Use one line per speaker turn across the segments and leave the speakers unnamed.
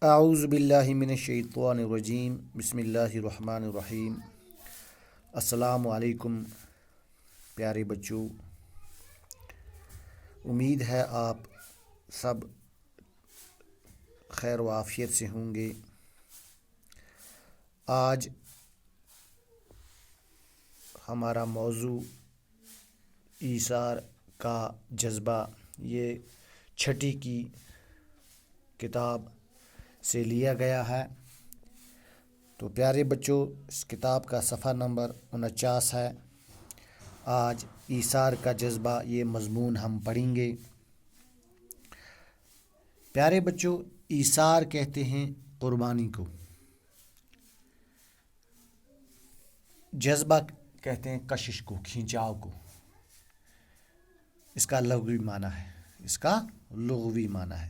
اعوذ باللہ من الشیطان الرجیم بسم اللہ الرحمن الرحیم۔ السلام علیکم پیارے بچوں، امید ہے آپ سب خیر و عافیت سے ہوں گے۔ آج ہمارا موضوع ایثار کا جذبہ، یہ چھٹی کی کتاب سے لیا گیا ہے۔ تو پیارے بچوں، اس کتاب کا صفحہ نمبر 49 ہے۔ آج ایثار کا جذبہ، یہ مضمون ہم پڑھیں گے۔ پیارے بچوں، ایثار کہتے ہیں قربانی کو، جذبہ کہتے ہیں کشش کو، کھینچاؤ کو۔ اس کا لغوی معنی ہے۔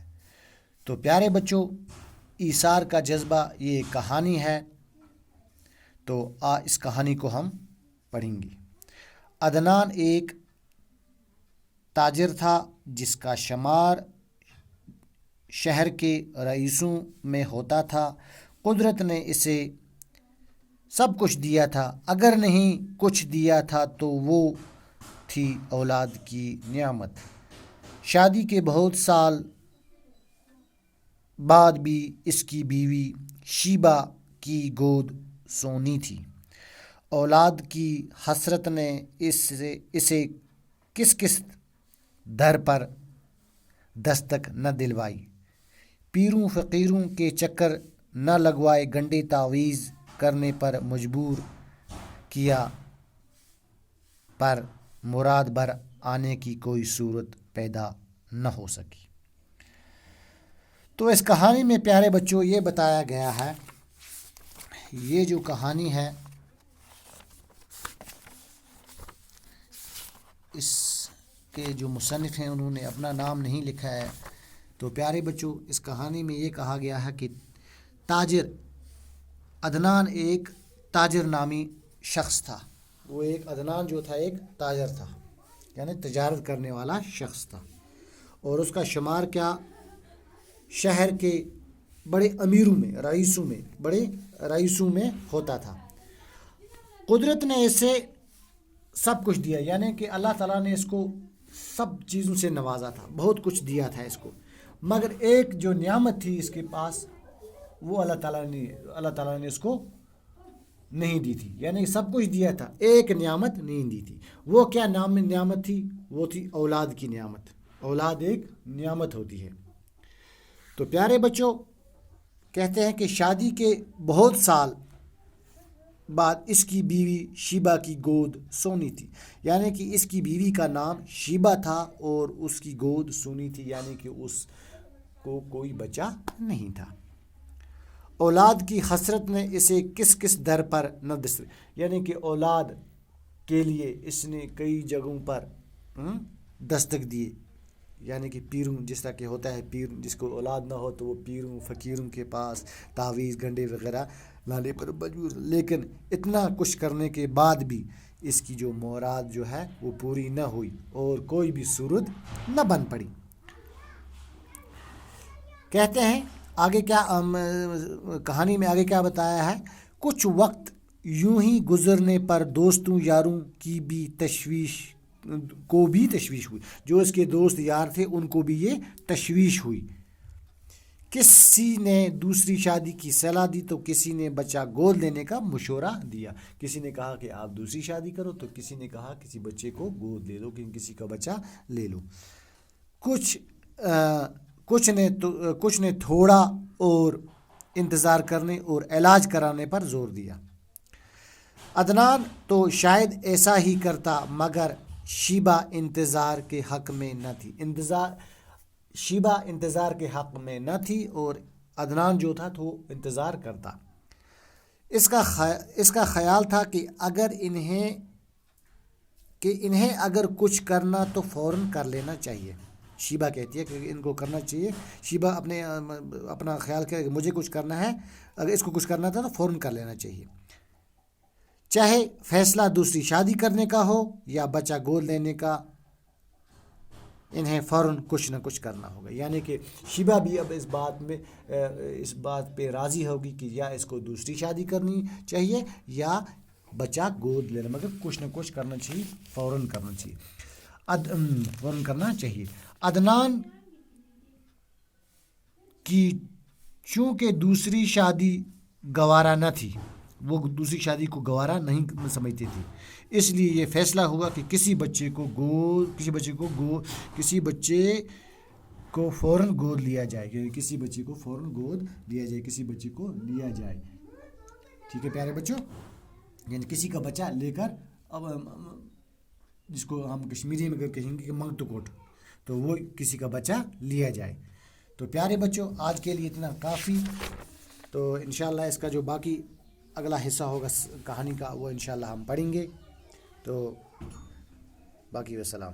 تو پیارے بچوں، ایثار کا جذبہ یہ کہانی ہے، تو اس کہانی کو ہم پڑھیں گے۔ عدنان ایک تاجر تھا جس کا شمار شہر کے رئیسوں میں ہوتا تھا۔ قدرت نے اسے سب کچھ دیا تھا، اگر نہیں کچھ دیا تھا تو وہ تھی اولاد کی نعمت۔ شادی کے بہت سال بعد بھی اس کی بیوی شیبہ کی گود سونی تھی۔ اولاد کی حسرت نے اسے کس در پر دستک نہ دلوائی، پیروں فقیروں کے چکر نہ لگوائے، گنڈے تعویذ کرنے پر مجبور کیا، پر مراد بھر آنے کی کوئی صورت پیدا نہ ہو سکی۔ تو اس کہانی میں پیارے بچوں یہ بتایا گیا ہے، یہ جو کہانی ہے اس کے جو مصنف ہیں انہوں نے اپنا نام نہیں لکھا ہے۔ تو پیارے بچوں، اس کہانی میں یہ کہا گیا ہے کہ تاجر عدنان ایک تاجر نامی شخص تھا۔ وہ عدنان جو تھا ایک تاجر تھا، یعنی تجارت کرنے والا شخص تھا، اور اس کا شمار کیا، شہر کے بڑے امیروں میں، رئیسوں میں ہوتا تھا۔ قدرت نے اسے سب کچھ دیا، یعنی کہ اللہ تعالیٰ نے اس کو سب چیزوں سے نوازا تھا، بہت کچھ دیا تھا اس کو، مگر ایک جو نعمت تھی اس کے پاس، وہ اللہ تعالیٰ نے اس کو نہیں دی تھی۔ یعنی سب کچھ دیا تھا، ایک نعمت نہیں دی تھی۔ وہ کیا نعمت تھی؟ وہ تھی اولاد کی نعمت۔ اولاد ایک نعمت ہوتی ہے۔ تو پیارے بچوں، کہتے ہیں کہ شادی کے بہت سال بعد اس کی بیوی شیبہ کی گود سونی تھی، یعنی کہ اس کی بیوی کا نام شیبہ تھا اور اس کی گود سونی تھی، یعنی کہ اس کو کوئی بچہ نہیں تھا۔ اولاد کی حسرت نے اسے کس در پر نہ یعنی کہ اولاد کے لیے اس نے کئی جگہوں پر دستک دیے، یعنی کہ پیروں، جس طرح کہ ہوتا ہے پیر جس کو اولاد نہ ہو تو وہ پیروں فقیروں کے پاس تعویذ گنڈے وغیرہ لانے پر مجبور، لیکن اتنا کچھ کرنے کے بعد بھی اس کی جو مراد جو ہے وہ پوری نہ ہوئی اور کوئی بھی صورت نہ بن پڑی۔ کہتے ہیں آگے کیا، کہانی میں آگے کیا بتایا ہے، کچھ وقت یوں ہی گزرنے پر دوستوں یاروں کی بھی تشویش ہوئی، جو اس کے دوست یار تھے ان کو بھی یہ تشویش ہوئی۔ کسی نے دوسری شادی کی صلاح دی تو کسی نے بچہ گود لینے کا مشورہ دیا۔ کسی نے کہا کہ آپ دوسری شادی کرو، تو کسی نے کہا کسی بچے کو گود لے لو، کسی کا بچہ لے لو۔ کچھ نے تھوڑا اور انتظار کرنے اور علاج کرانے پر زور دیا۔ عدنان تو شاید ایسا ہی کرتا، مگر شیبہ انتظار کے حق میں نہ تھی اور عدنان جو تھا تو انتظار کرتا۔ اس کا خیال تھا کہ انہیں اگر کچھ کرنا تو فوراً کر لینا چاہیے۔ شیبہ کہتی ہے کہ ان کو کرنا چاہیے۔ شیبہ اپنا خیال کرے کہ مجھے کچھ کرنا ہے، اگر اس کو کچھ کرنا تھا تو فوراً کر لینا چاہیے، چاہے فیصلہ دوسری شادی کرنے کا ہو یا بچہ گود لینے کا انہیں فوراً کچھ نہ کچھ کرنا ہوگا. یعنی کہ شیبہ بھی اب اس بات پہ راضی ہوگی کہ یا اس کو دوسری شادی کرنی چاہیے یا بچہ گود لینا، مگر کچھ نہ کچھ کرنا چاہیے، فوراً کرنا چاہیے، فوراً کرنا چاہیے. عدنان کی چونکہ دوسری شادی گوارا نہ تھی، وہ دوسری شادی کو گوارا نہیں سمجھتے تھے، اس لیے یہ فیصلہ ہوا کہ کسی بچے کو فوراً گود لیا جائے. ٹھیک ہے پیارے بچوں، یعنی کسی کا بچہ لے کر، اب جس کو ہم کشمیری میں کہیں گے کہ منگتو کوٹ، تو وہ کسی کا بچہ لیا جائے. تو پیارے بچوں آج کے لیے اتنا کافی. تو انشاءاللہ اس کا جو باقی اگلا حصہ ہوگا کہانی کا وہ انشاءاللہ ہم پڑھیں گے. تو باقی والسلام.